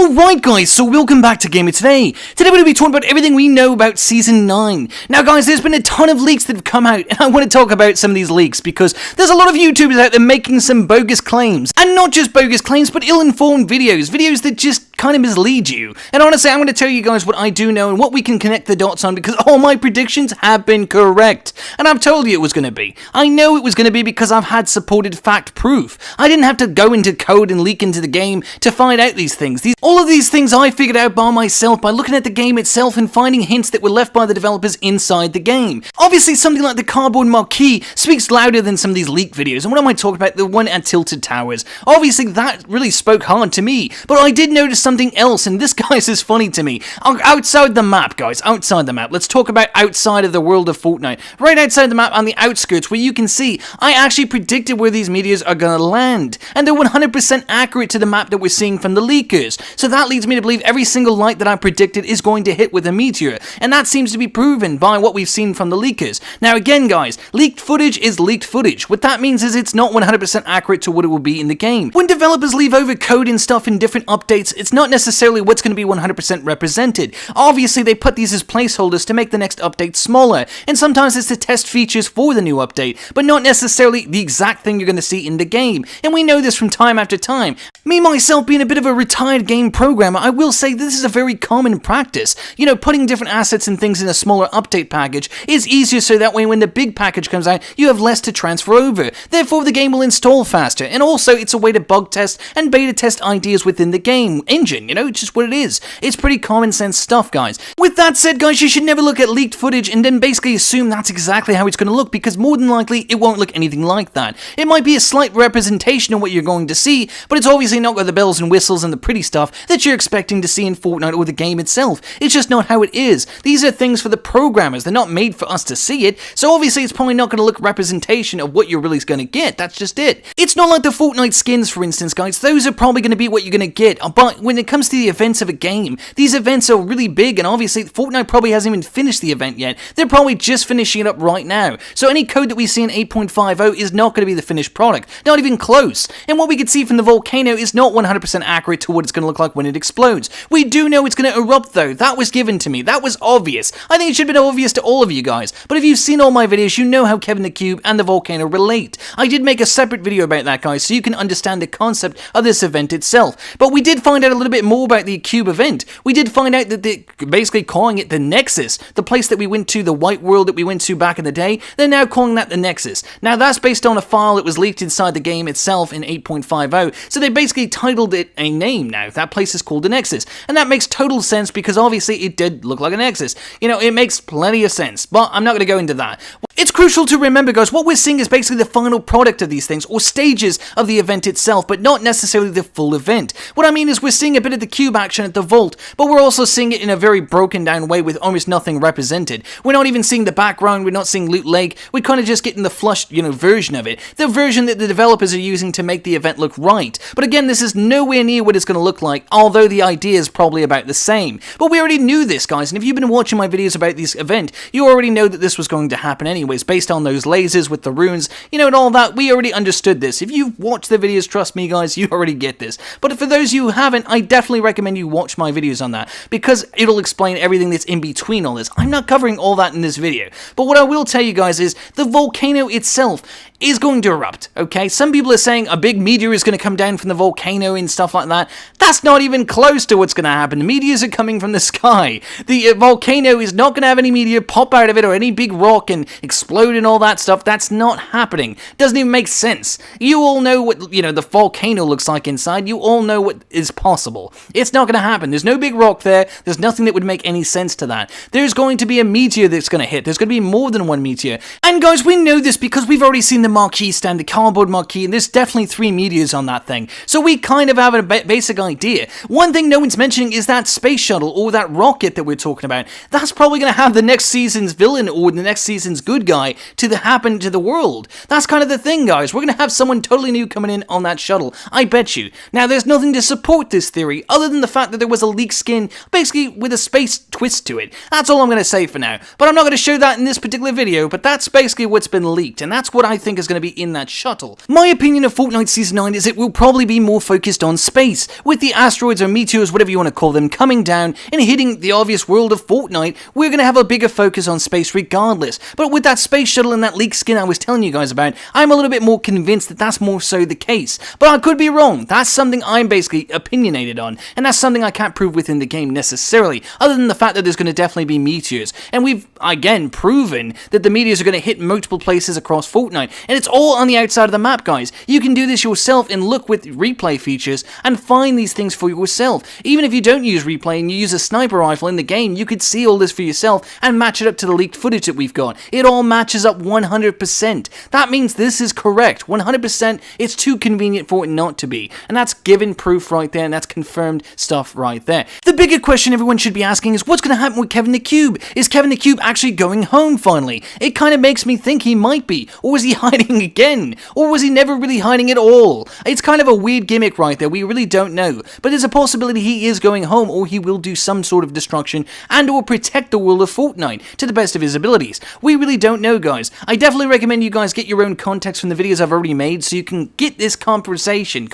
Alright guys, so welcome back to Gamer Today. Today we're going to be talking about everything we know about Season 9. Now guys, there's been a ton of leaks that have come out, and I want to talk about some of these leaks because there's a lot of YouTubers out there making some bogus claims. And not just bogus claims, but ill-informed videos that just kind of mislead you. And honestly, I'm going to tell you guys what I do know and what we can connect the dots on because all my predictions have been correct. And I've told you it was going to be. I know it was going to be because I've had supported fact proof. I didn't have to go into code and leak into the game to find out these things. All of these things I figured out by myself by looking at the game itself and finding hints that were left by the developers inside the game. Obviously, something like the cardboard marquee speaks louder than some of these leaked videos. And what am I talking about? The one at Tilted Towers. Obviously, that really spoke hard to me. But I did notice something else, and this, guys, is funny to me. Outside the map, guys, outside the map. Let's talk about outside of the world of Fortnite. Right outside the map on the outskirts where you can see, I actually predicted where these meteors are going to land. And they're 100% accurate to the map that we're seeing from the leakers. So that leads me to believe every single light that I predicted is going to hit with a meteor, and that seems to be proven by what we've seen from the leakers. Now again guys, leaked footage is leaked footage. What that means is it's not 100% accurate to what it will be in the game. When developers leave over code and stuff in different updates, it's not necessarily what's going to be 100% represented. Obviously they put these as placeholders to make the next update smaller, and sometimes it's to test features for the new update, but not necessarily the exact thing you're going to see in the game, and we know this from time after time. Me myself being a bit of a retired game programmer, I will say this is a very common practice. You know, putting different assets and things in a smaller update package is easier so that way when the big package comes out, you have less to transfer over. Therefore, the game will install faster. And also, it's a way to bug test and beta test ideas within the game engine. You know, it's just what it is. It's pretty common sense stuff, guys. With that said, guys, you should never look at leaked footage and then basically assume that's exactly how it's going to look because more than likely, it won't look anything like that. It might be a slight representation of what you're going to see, but it's obviously not got the bells and whistles and the pretty stuff that you're expecting to see in Fortnite or the game itself. It's just not how it is. These are things for the programmers. They're not made for us to see it, so obviously it's probably not going to look representation of what you're really going to get. That's just it. It's not like the Fortnite skins, for instance, guys. Those are probably going to be what you're going to get, but when it comes to the events of a game, these events are really big, and obviously Fortnite probably hasn't even finished the event yet. They're probably just finishing it up right now. So any code that we see in 8.50 is not going to be the finished product. Not even close. And what we can see from the Volcano is not 100% accurate to what it's going to look like when it explodes. We do know it's going to erupt though. That was given to me. That was obvious. I think it should have been obvious to all of you guys. But if you've seen all my videos, you know how Kevin the Cube and the Volcano relate. I did make a separate video about that, guys, so you can understand the concept of this event itself. But we did find out a little bit more about the Cube event. We did find out that they're basically calling it the Nexus. The place that we went to, the white world that we went to back in the day, they're now calling that the Nexus. Now that's based on a file that was leaked inside the game itself in 8.50, so they basically titled it a name now. That place is called the Nexus. And that makes total sense because obviously it did look like a Nexus. You know, it makes plenty of sense, but I'm not going to go into that. It's crucial to remember, guys, what we're seeing is basically the final product of these things, or stages of the event itself, but not necessarily the full event. What I mean is we're seeing a bit of the cube action at the vault, but we're also seeing it in a very broken down way with almost nothing represented. We're not even seeing the background, we're not seeing Loot Lake, we're kind of just getting the flushed, version of it. The version that the developers are using to make the event look right. But again, this is nowhere near what it's going to look like, although the idea is probably about the same. But we already knew this, guys, and if you've been watching my videos about this event, you already know that this was going to happen anyways, based on those lasers with the runes, and all that. We already understood this. If you've watched the videos, trust me, guys, you already get this. But for those of you who haven't, I definitely recommend you watch my videos on that, because it'll explain everything that's in between all this. I'm not covering all that in this video, but what I will tell you guys is the volcano itself is going to erupt, okay? Some people are saying a big meteor is going to come down from the volcano and stuff like that. That's not even close to what's going to happen. The meteors are coming from the sky. The volcano is not going to have any meteor pop out of it or any big rock and explode and all that stuff. That's not happening. Doesn't even make sense. You all know what, the volcano looks like inside. You all know what is possible. It's not going to happen. There's no big rock there. There's nothing that would make any sense to that. There's going to be a meteor that's going to hit. There's going to be more than one meteor. And guys, we know this because we've already seen the marquee stand, the cardboard marquee, and there's definitely 3 meteors on that thing. So we kind of have a basic idea. One thing no one's mentioning is that space shuttle or that rocket that we're talking about. That's probably going to have the next season's villain or the next season's good good guy to happen to the world. That's kind of the thing, guys. We're going to have someone totally new coming in on that shuttle. I bet you. Now, there's nothing to support this theory other than the fact that there was a leaked skin, basically with a space twist to it. That's all I'm going to say for now. But I'm not going to show that in this particular video, but that's basically what's been leaked, and that's what I think is going to be in that shuttle. My opinion of Fortnite Season 9 is it will probably be more focused on space, with the asteroids or meteors, whatever you want to call them, coming down and hitting the obvious world of Fortnite. We're going to have a bigger focus on space regardless. But with that space shuttle and that leaked skin I was telling you guys about, I'm a little bit more convinced that that's more so the case. But I could be wrong. That's something I'm basically opinionated on, and that's something I can't prove within the game necessarily, other than the fact that there's going to definitely be meteors. And we've, again, proven that the meteors are going to hit multiple places across Fortnite, and it's all on the outside of the map, guys. You can do this yourself and look with replay features and find these things for yourself. Even if you don't use replay and you use a sniper rifle in the game, you could see all this for yourself and match it up to the leaked footage that we've got. It all matches up 100%. That means this is correct. 100%. It's too convenient for it not to be. And that's given proof right there, and that's confirmed stuff right there. The bigger question everyone should be asking is what's going to happen with Kevin the Cube? Is Kevin the Cube actually going home finally? It kind of makes me think he might be. Or was he hiding again? Or was he never really hiding at all? It's kind of a weird gimmick right there. We really don't know. But there's a possibility he is going home, or he will do some sort of destruction and or protect the world of Fortnite to the best of his abilities. We really don't know, guys. I definitely recommend you guys get your own context from the videos I've already made so you can get this conversation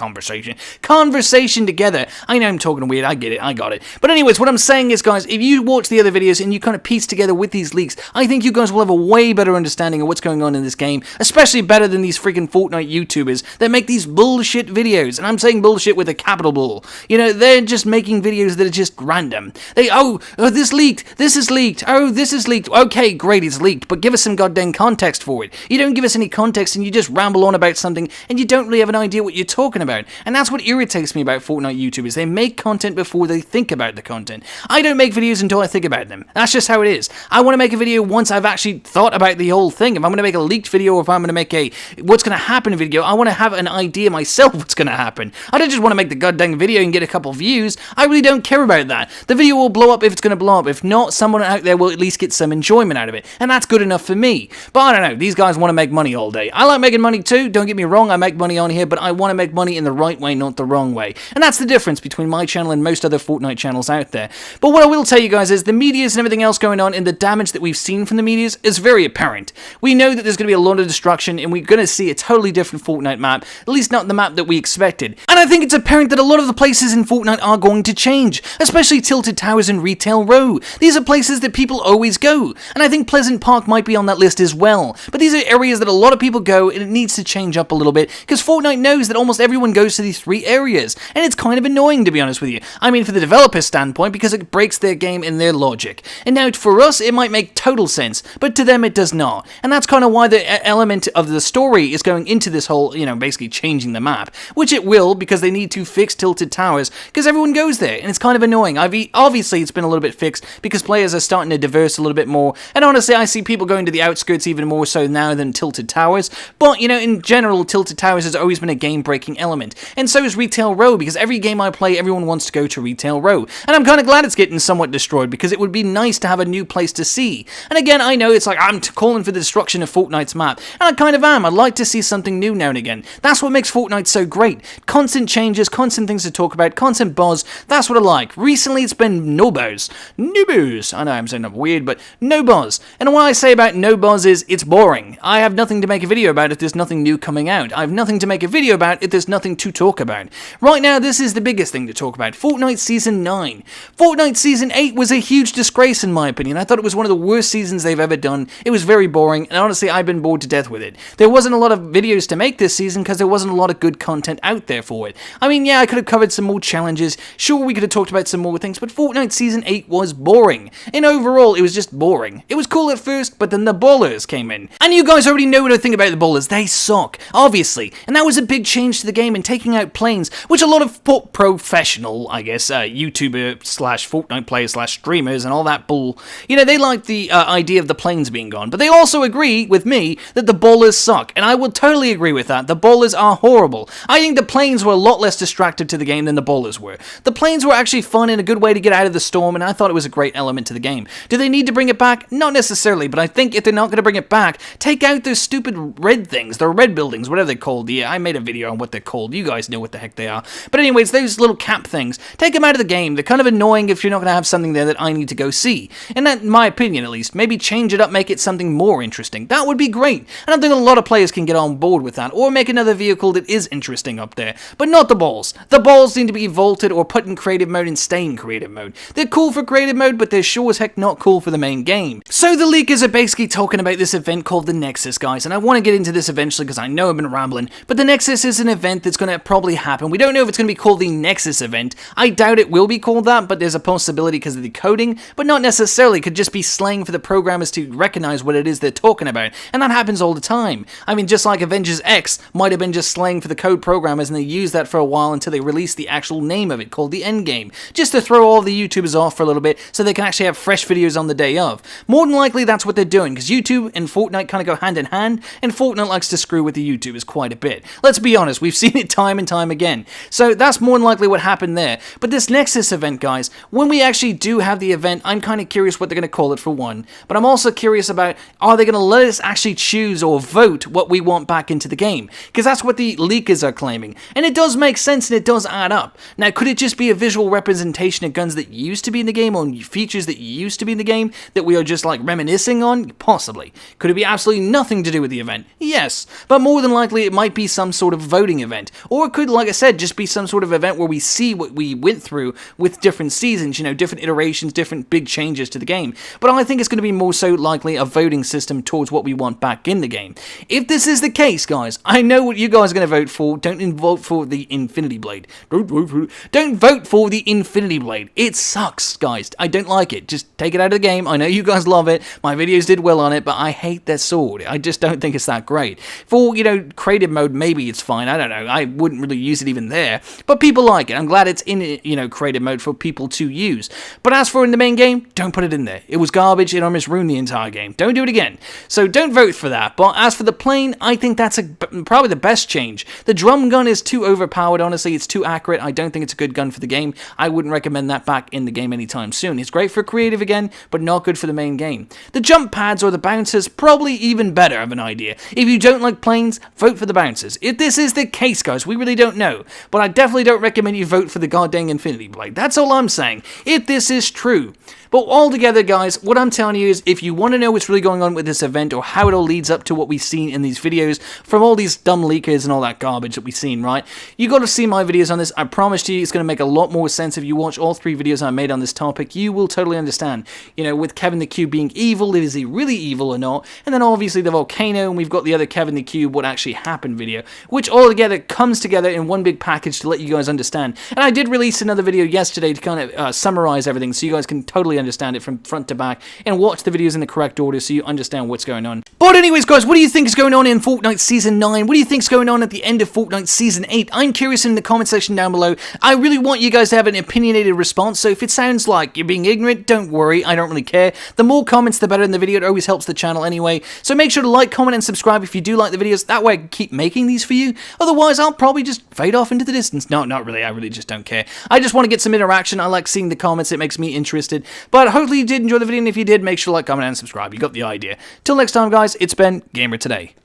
together. I know I'm talking weird, I get it, I got it. But anyways, what I'm saying is, guys, if you watch the other videos and you kind of piece together with these leaks, I think you guys will have a way better understanding of what's going on in this game, especially better than these freaking Fortnite YouTubers that make these bullshit videos. And I'm saying bullshit with a capital bull. You know, they're just making videos that are just random. Oh, this leaked, this is leaked, oh, this is leaked. Okay, great, it's leaked, but give us some goddamn context for it. You don't give us any context and you just ramble on about something and you don't really have an idea what you're talking about. And that's what irritates me about Fortnite YouTubers. They make content before they think about the content. I don't make videos until I think about them. That's just how it is. I want to make a video once I've actually thought about the whole thing. If I'm going to make a leaked video or if I'm going to make a what's going to happen video, I want to have an idea myself what's going to happen. I don't just want to make the goddamn video and get a couple views. I really don't care about that. The video will blow up if it's going to blow up. If not, someone out there will at least get some enjoyment out of it. And that's good enough for me. But I don't know. These guys want to make money all day. I like making money too. Don't get me wrong. I make money on here, but I want to make money in the right way, not the wrong way. And that's the difference between my channel and most other Fortnite channels out there. But what I will tell you guys is the meteors and everything else going on and the damage that we've seen from the meteors is very apparent. We know that there's going to be a lot of destruction and we're going to see a totally different Fortnite map, at least not the map that we expected. And I think it's apparent that a lot of the places in Fortnite are going to change, especially Tilted Towers and Retail Row. These are places that people always go, and I think Pleasant Park might be on that list as well. But these are areas that a lot of people go and it needs to change up a little bit because Fortnite knows that almost everyone goes to these three areas, and it's kind of annoying to be honest with you. I mean, for the developer's standpoint, because it breaks their game and their logic. And now for us, it might make total sense, but to them it does not. And that's kind of why the element of the story is going into this whole, you know, basically changing the map, which it will because they need to fix Tilted Towers because everyone goes there, and it's kind of annoying. Obviously, it's been a little bit fixed because players are starting to diverse a little bit more, and honestly, I see people going to the outskirts even more so now than Tilted Towers, but, you know, in general, Tilted Towers has always been a game-breaking element, and so is Retail Row, because every game I play, everyone wants to go to Retail Row, and I'm kind of glad it's getting somewhat destroyed, because it would be nice to have a new place to see. And again, I know it's like, I'm calling for the destruction of Fortnite's map, and I kind of am. I'd like to see something new now and again. That's what makes Fortnite so great. Constant changes, constant things to talk about, constant buzz, that's what I like. Recently, it's been no buzz. No buzz. I know I'm saying that weird, but no buzz. And what I say about no buzz is, it's boring. I have nothing to make a video about if there's nothing new coming out. I have nothing to make a video about if there's nothing to talk about. Right now, this is the biggest thing to talk about. Fortnite Season 9. Fortnite Season 8 was a huge disgrace in my opinion. I thought it was one of the worst seasons they've ever done. It was very boring, and honestly, I've been bored to death with it. There wasn't a lot of videos to make this season because there wasn't a lot of good content out there for it. I mean, yeah, I could have covered some more challenges. Sure, we could have talked about some more things, but Fortnite Season 8 was boring. And overall, it was just boring. It was cool at first, but then the ballers came in. And you guys already know what I think about the ballers. They suck, obviously. And that was a big change to the game and taking out planes, which a lot of professional, I guess, YouTuber slash Fortnite players slash streamers and all that bull, you know, they like the idea of the planes being gone. But they also agree with me that the ballers suck. And I will totally agree with that. The ballers are horrible. I think the planes were a lot less distractive to the game than the ballers were. The planes were actually fun and a good way to get out of the storm, and I thought it was a great element to the game. Do they need to bring it back? Not necessarily, but I think if they're not going to bring it back, take out those stupid red things, the red buildings, whatever they're called. Yeah, I made a video on what they're called. You guys know what the heck they are. But anyways, those little cap things, take them out of the game. They're kind of annoying if you're not going to have something there that I need to go see. And that, in my opinion at least, maybe change it up, make it something more interesting. That would be great. I don't think a lot of players can get on board with that, or make another vehicle that is interesting up there. But not the balls. The balls need to be vaulted or put in creative mode and stay in creative mode. They're cool for creative mode, but they're sure as heck not cool for the main game. So the leakers are basically talking about this event called the NEXUS, guys, and I want to get into this eventually because I know I've been rambling, but the NEXUS is an event that's going to probably happen. We don't know if it's going to be called the NEXUS event. I doubt it will be called that, but there's a possibility because of the coding, but not necessarily. Could just be slang for the programmers to recognize what it is they're talking about, and that happens all the time. I mean, just like Avengers X might have been just slang for the code programmers, and they used that for a while until they released the actual name of it, called the Endgame, just to throw all the YouTubers off for a little bit so they can actually have fresh videos on the day of. More than likely, that's what they're doing, because YouTube and Fortnite kind of go hand in hand, and Fortnite likes to screw with the YouTubers quite a bit. Let's be honest, we've seen it time and time again. So that's more than likely what happened there. But this NEXUS event, guys, when we actually do have the event, I'm kind of curious what they're going to call it for one, but I'm also curious about, are they going to let us actually choose or vote what we want back into the game? Because that's what the leakers are claiming, and it does make sense and it does add up. Now, could it just be a visual representation of guns that used to be in the game, or features that used to be in the game that we are just like reminiscing on? Possibly. Could it be absolutely nothing to do with the event? Yes, but more than likely it might be some sort of voting event, or it could, like I said, just be some sort of event where we see what we went through with different seasons, you know, different iterations, different big changes to the game. But I think it's going to be more so likely a voting system towards what we want back in the game. If this is the case, guys, I know what you guys are going to vote for. Don't vote for the Infinity Blade. Don't vote for the Infinity Blade. It sucks, guys. I don't like it. Just take it out of the game. I know you guys love it. My videos did well on it, but I hate that sword. I just don't think it's that great. For, you know, creative mode, maybe it's fine. I don't know. I wouldn't really use it even there. But people like it. I'm glad it's in, you know, creative mode for people to use. But as for in the main game, don't put it in there. It was garbage. It almost ruined the entire game. Don't do it again. So don't vote for that. But as for the plane, I think that's probably the best change. The drum gun is too overpowered, honestly. It's too accurate. I don't think it's a good gun for the game. I wouldn't recommend that back in the game anytime soon. It's great for creative again, but not good for the main game. The jump pads or the bouncers, probably even better of an idea. If you don't like planes, vote for the bouncers. If this is the case, guys, we really don't know. But I definitely don't recommend you vote for the goddamn Infinity Blade. That's all I'm saying. If this is true. But altogether, guys, what I'm telling you is, if you want to know what's really going on with this event, or how it all leads up to what we've seen in these videos from all these dumb leakers and all that garbage that we've seen, right? You got to see my videos on this. I promise you it's going to make a lot more sense. If you watch all 3 videos I made on this topic, you will totally understand. You know, with Kevin the Cube being evil, is he really evil or not? And then obviously the volcano, and we've got the other Kevin the Cube, what actually happened video, which all together comes together in one big package to let you guys understand. And I did release another video yesterday to kind of summarize everything so you guys can totally understand it from front to back and watch the videos in the correct order so you understand what's going on. But anyways, guys, what do you think is going on in Fortnite Season 9? What do you think is going on at the end of Fortnite Season 8? I'm curious in the comment section down below. I really want you guys to have an opinionated response, so if it sounds like you're being ignorant, don't worry, I don't really care. The more comments, the better in the video. It always helps the channel anyway. So make sure to like, comment, and subscribe if you do like the videos. That way I can keep making these for you. Otherwise, I'll probably just fade off into the distance. No, not really. I really just don't care. I just want to get some interaction. I like seeing the comments. It makes me interested. But hopefully you did enjoy the video, and if you did, make sure to like, comment, and subscribe. You got the idea. Till next time, guys, it's been Gamer Today.